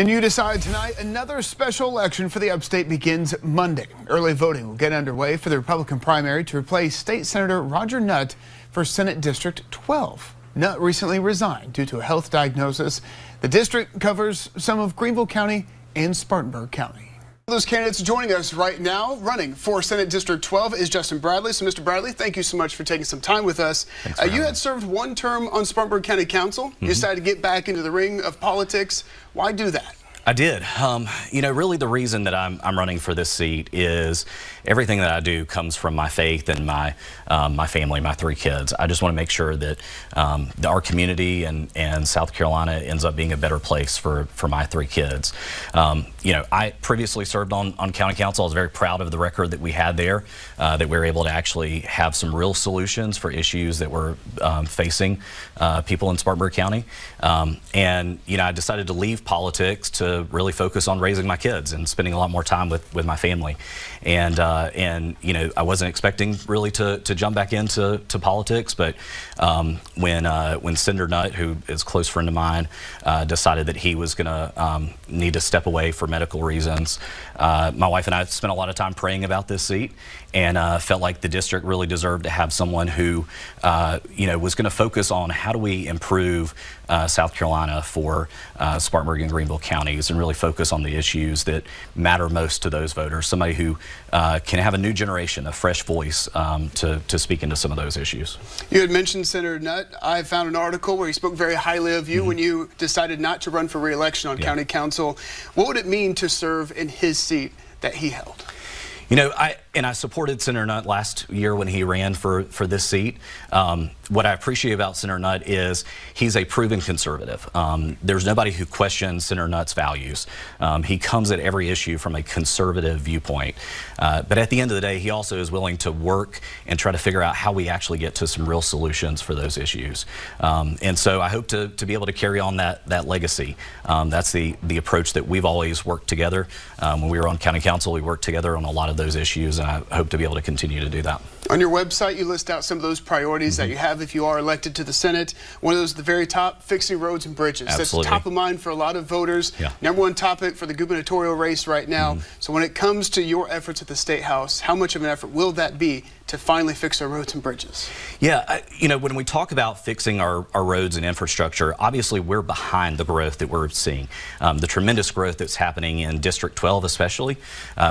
And you decide tonight another special election for the upstate begins Monday. Early voting will get underway for the Republican primary to replace State Senator Roger Nutt for Senate District 12. Nutt recently resigned due to a health diagnosis. The district covers some of Greenville County and Spartanburg County. Those candidates joining us right now running for Senate District 12 is Justin Bradley. So, Mr. Bradley, thank you so much for taking some time with us. You had served one term on Spartanburg County Council. You decided to get back into the ring of politics. Why do that? I did. You know, really the reason that I'm running for this seat is everything that I do comes from my faith and my family, my three kids. I just want to make sure that our community and South Carolina ends up being a better place for my three kids. You know, I previously served on county council. I was very proud of the record that we had there, that we were able to actually have some real solutions for issues that were facing people in Spartanburg County. And, you know, I decided to leave politics to really focus on raising my kids and spending a lot more time with my family. And you know, I wasn't expecting really to jump back into politics, but when Senator Nutt, who is a close friend of mine, decided that he was going to need to step away for medical reasons, my wife and I spent a lot of time praying about this seat and felt like the district really deserved to have someone who you know, was going to focus on how do we improve South Carolina for Spartanburg and Greenville counties and really focus on the issues that matter most to those voters. Somebody who can have a new generation, a fresh voice to speak into some of those issues. You had mentioned Senator Nutt. I found an article where he spoke very highly of you when you decided not to run for re-election on county council. What would it mean to serve in his seat that he held? You know, I supported Senator Nutt last year when he ran for this seat. What I appreciate about Senator Nutt is he's a proven conservative. There's nobody who questions Senator Nutt's values. He comes at every issue from a conservative viewpoint. But at the end of the day, he also is willing to work and try to figure out how we actually get to some real solutions for those issues. And so I hope to be able to carry on that legacy. That's the approach that we've always worked together. When we were on county council, we worked together on a lot of those issues, and I hope to be able to continue to do that. On your website, you list out some of those priorities that you have if you are elected to the Senate. One of those at the very top, fixing roads and bridges. Absolutely. That's top of mind for a lot of voters. Yeah. Number one topic for the gubernatorial race right now. So when it comes to your efforts at the State House, how much of an effort will that be to finally fix our roads and bridges? Yeah, you know, when we talk about fixing our roads and infrastructure, obviously we're behind the growth that we're seeing. The tremendous growth that's happening in District 12 especially.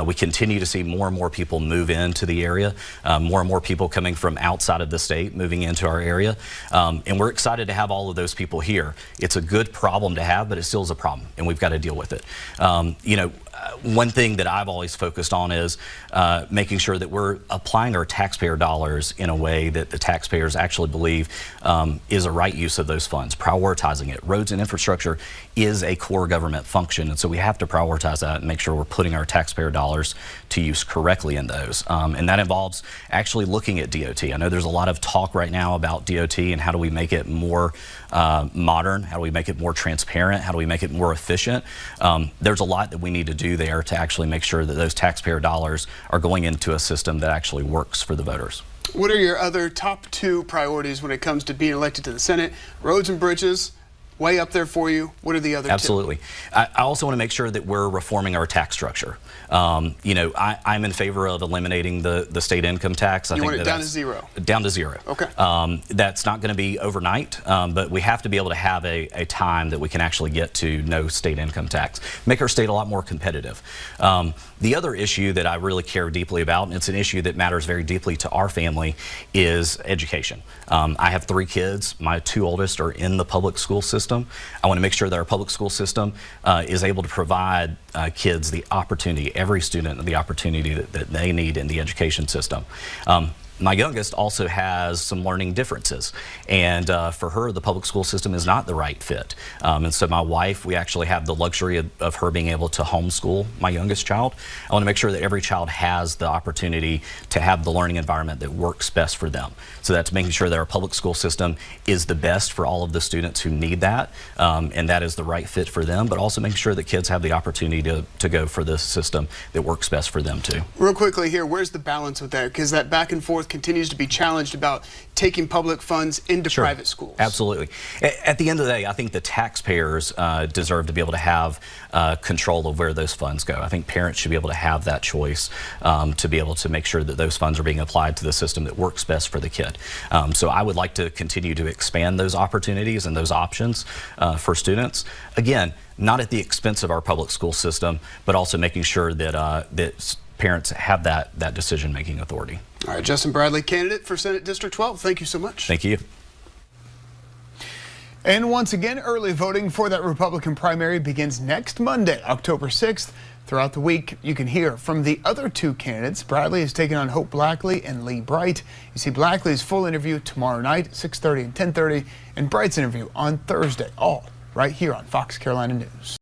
We continue to see more and more people move into the area, more and more people coming from outside of the state moving into our area. And we're excited to have all of those people here. It's a good problem to have, but it still is a problem, and we've got to deal with it. You know, one thing that I've always focused on is making sure that we're applying our taxpayer dollars in a way that the taxpayers actually believe is a right use of those funds, prioritizing it. Roads and infrastructure is a core government function, and so we have to prioritize that and make sure we're putting our taxpayer dollars to use correctly in those. And that involves actually looking at DOT. I know there's a lot of talk right now about DOT and how do we make it more modern, how do we make it more transparent, how do we make it more efficient. There's a lot that we need to do there to actually make sure that those taxpayer dollars are going into a system that actually works for the voters. What are your other top two priorities when it comes to being elected to the Senate? Roads and bridges, way up there for you. What are the other two? Absolutely. I also want to make sure that we're reforming our tax structure. You know, I'm in favor of eliminating the state income tax. You want it down to zero? Down to zero. Okay. That's not going to be overnight, but we have to be able to have a time that we can actually get to no state income tax. Make our state a lot more competitive. The other issue that I really care deeply about, and it's an issue that matters very deeply to our family, is education. I have three kids. My two oldest are in the public school system. I want to make sure that our public school system is able to provide kids the opportunity, every student the opportunity that they need in the education system. My youngest also has some learning differences, and for her, the public school system is not the right fit. And so my wife, we actually have the luxury of her being able to homeschool my youngest child. I want to make sure that every child has the opportunity to have the learning environment that works best for them. So that's making sure that our public school system is the best for all of the students who need that, and that is the right fit for them, but also making sure that kids have the opportunity to go for the system that works best for them too. Real quickly here, where's the balance with that? Because that back and forth continues to be challenged about taking public funds into private schools. Absolutely. At the end of the day, I think the taxpayers deserve to be able to have control of where those funds go. I think parents should be able to have that choice to be able to make sure that those funds are being applied to the system that works best for the kid. So I would like to continue to expand those opportunities and those options for students. Again, not at the expense of our public school system, but also making sure that that parents have that decision-making authority. All right, Justin Bradley, candidate for Senate District 12. Thank you so much. Thank you. And once again, early voting for that Republican primary begins next Monday, October 6th. Throughout the week, you can hear from the other two candidates. Bradley is taking on Hope Blackley and Lee Bright. You see Blackley's full interview tomorrow night, 6:30 and 10:30, and Bright's interview on Thursday, all right here on Fox Carolina News.